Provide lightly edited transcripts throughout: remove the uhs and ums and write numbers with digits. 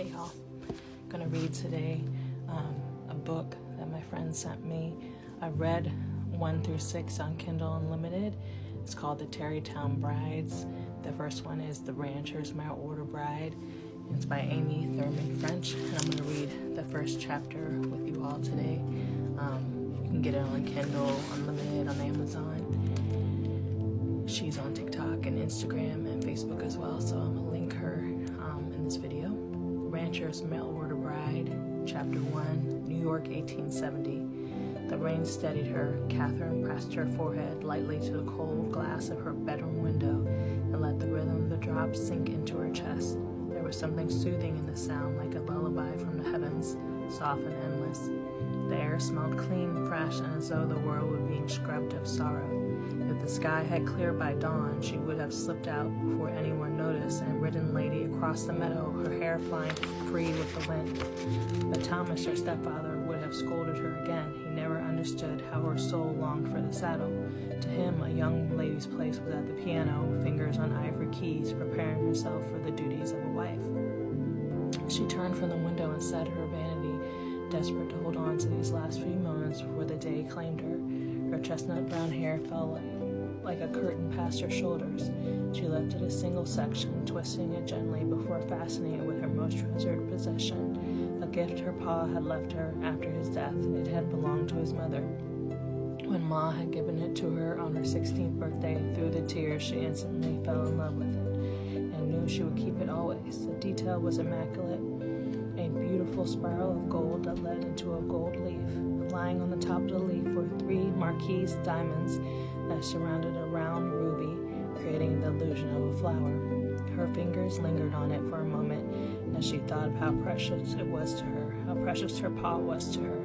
Hey y'all, I'm gonna read today a book that my friend sent me. I read 1 through 6 on Kindle Unlimited. It's called The Tarrytown Brides. The first one is The Rancher's Mail Order Bride. It's by Amy Thurman French, and I'm gonna read the first chapter with you all today. You can get it on Kindle Unlimited on Amazon. She's on TikTok and Instagram and Facebook as well, so I'm gonna link her in this video. Rancher's Mail Order Bride, Chapter 1, New York, 1870. The rain steadied her. Catherine pressed her forehead lightly to the cold glass of her bedroom window and let the rhythm of the drops sink into her chest. There was something soothing in the sound, like a lullaby from the heavens, soft and endless. The air smelled clean, fresh, and as though the world were being scrubbed of sorrow. If the sky had cleared by dawn, she would have slipped out before anyone noticed and ridden Lady across the meadow, her hair flying free with the wind. But Thomas, her stepfather, would have scolded her again. He never understood how her soul longed for the saddle. To him, a young lady's place was at the piano, fingers on ivory keys, preparing herself for the duties of a wife. She turned from the window and sat her vanity, desperate to hold on to these last few moments before the day claimed her. Her chestnut brown hair fell like a curtain past her shoulders. She lifted a single section, twisting it gently before fastening it with her most treasured possession, a gift her pa had left her after his death. It had belonged to his mother. When Ma had given it to her on her 16th birthday, through the tears she instantly fell in love with it and knew she would keep it always. The detail was immaculate, a beautiful spiral of gold that led into a gold leaf. Lying on the top of the leaf were 3 marquise diamonds that surrounded a round ruby, creating the illusion of a flower. Her fingers lingered on it for a moment as she thought of how precious it was to her, how precious her pa was to her.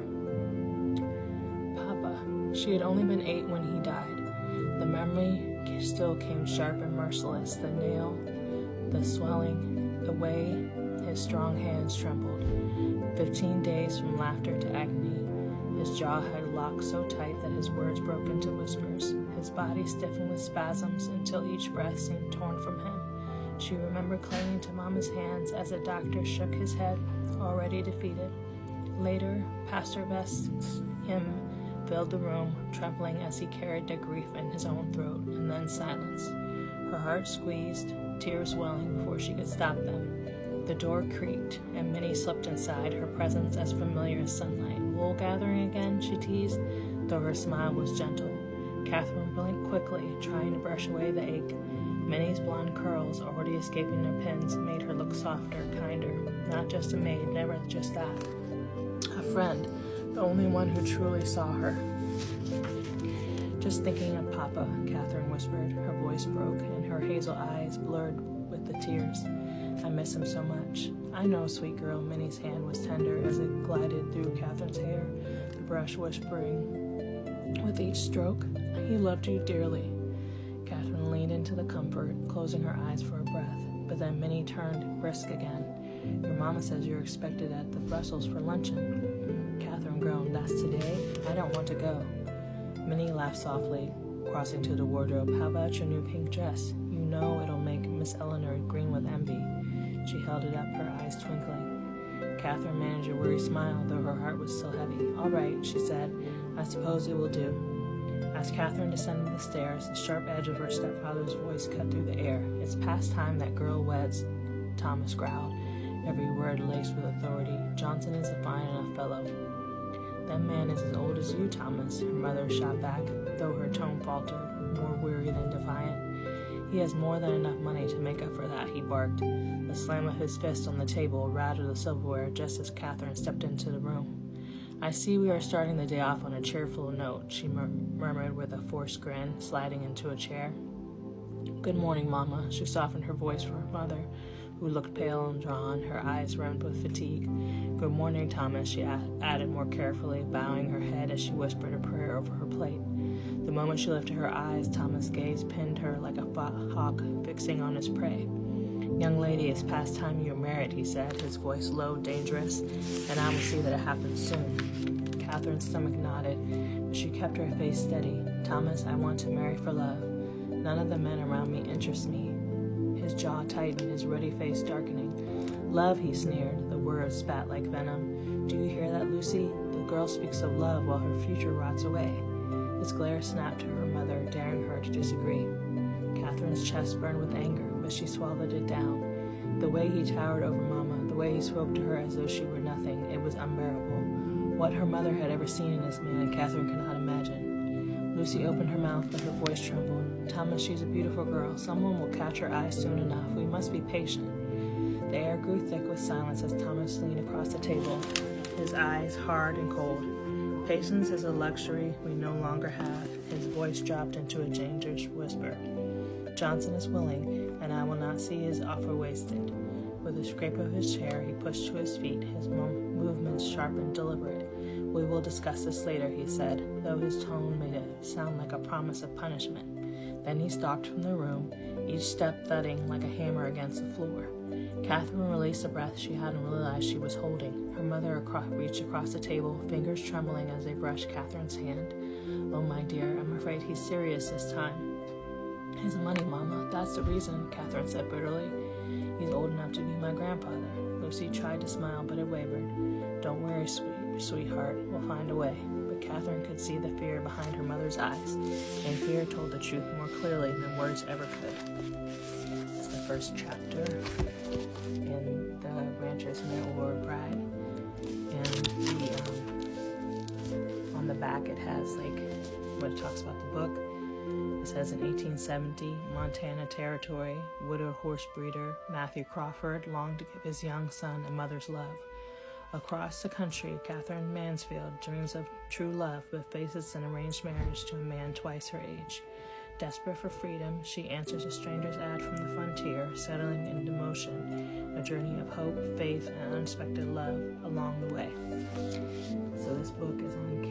Papa. She had only been 8 when he died. The memory still came sharp and merciless, the nail, the swelling, the way his strong hands trembled. 15 days from laughter to agony. His jaw had locked so tight that his words broke into whispers. His body stiffened with spasms until each breath seemed torn from him. She remembered clinging to Mama's hands as the doctor shook his head, already defeated. Later, Pastor Vest's hymn filled the room, trembling as he carried the grief in his own throat, and then silence. Her heart squeezed, tears welling before she could stop them. The door creaked, and Minnie slipped inside, her presence as familiar as sunlight. Wool gathering again, she teased, though her smile was gentle. Catherine blinked quickly, trying to brush away the ache. Minnie's blonde curls, already escaping their pins, made her look softer, kinder. Not just a maid, never just that. A friend, the only one who truly saw her. Just thinking of Papa, Catherine whispered. Her voice broke, and her hazel eyes blurred with the tears. I miss him so much. I know, sweet girl. Minnie's hand was tender as it glided through Catherine's hair, the brush whispering with each stroke, he loved you dearly. Catherine leaned into the comfort, closing her eyes for a breath, but then Minnie turned brisk again. Your mama says you're expected at the Brussels for luncheon. Catherine groaned. That's today? I don't want to go. Minnie laughed softly, crossing to the wardrobe. How about your new pink dress? You know it'll make Miss Eleanor green with envy. She held it up, her eyes twinkling. Catherine managed a weary smile, though her heart was still heavy. All right, she said. I suppose it will do. As Catherine descended the stairs, the sharp edge of her stepfather's voice cut through the air. It's past time that girl weds, Thomas growled, every word laced with authority. Johnson is a fine enough fellow. That man is as old as you, Thomas, her mother shot back, though her tone faltered, more weary than defiant. He has more than enough money to make up for that, he barked. The slam of his fist on the table rattled the silverware just as Catherine stepped into the room. I see we are starting the day off on a cheerful note, she murmured with a forced grin, sliding into a chair. Good morning, Mama. She softened her voice for her mother, who looked pale and drawn, her eyes rimmed with fatigue. Good morning, Thomas, she added more carefully, bowing her head as she whispered a prayer over her plate. The moment she lifted her eyes, Thomas' gaze pinned her like a hawk fixing on his prey. Young lady, it's past time you were married, he said, his voice low, dangerous, and I will see that it happens soon. Catherine's stomach nodded, but she kept her face steady. Thomas, I want to marry for love. None of the men around me interest me. His jaw tightened, his ruddy face darkening. Love, he sneered, the words spat like venom. Do you hear that, Lucy? The girl speaks of love while her future rots away. His glare snapped to her mother, daring her to disagree. Catherine's chest burned with anger, but she swallowed it down. The way he towered over Mama, the way he spoke to her as though she were nothing, it was unbearable. What her mother had ever seen in this man, Catherine could not imagine. Lucy opened her mouth, but her voice trembled. Thomas, she's a beautiful girl. Someone will catch her eye soon enough. We must be patient. The air grew thick with silence as Thomas leaned across the table, his eyes hard and cold. Patience is a luxury we no longer have. His voice dropped into a dangerous whisper. Johnson is willing, and I will not see his offer wasted. With a scrape of his chair, he pushed to his feet, his movements sharp and deliberate. We will discuss this later, he said, though his tone made it sound like a promise of punishment. Then he stalked from the room, each step thudding like a hammer against the floor. Catherine released the breath she hadn't realized she was holding. Her mother reached across the table, fingers trembling as they brushed Catherine's hand. Oh, my dear, I'm afraid he's serious this time. His money, Mama, that's the reason, Catherine said bitterly. He's old enough to be my grandfather. Lucy tried to smile, but it wavered. Don't worry, sweetheart, we'll find a way. But Catherine could see the fear behind her mother's eyes, and fear told the truth more clearly than words ever could. It's the first chapter in the Rancher's Mint or Bride, and on the back it has what it talks about the book. It says in 1870, Montana Territory, widow horse breeder Matthew Crawford longed to give his young son a mother's love. Across the country, Catherine Mansfield dreams of true love but faces an arranged marriage to a man twice her age. Desperate for freedom, she answers a stranger's ad from the frontier, settling into motion a journey of hope, faith, and unexpected love along the way. So this book is on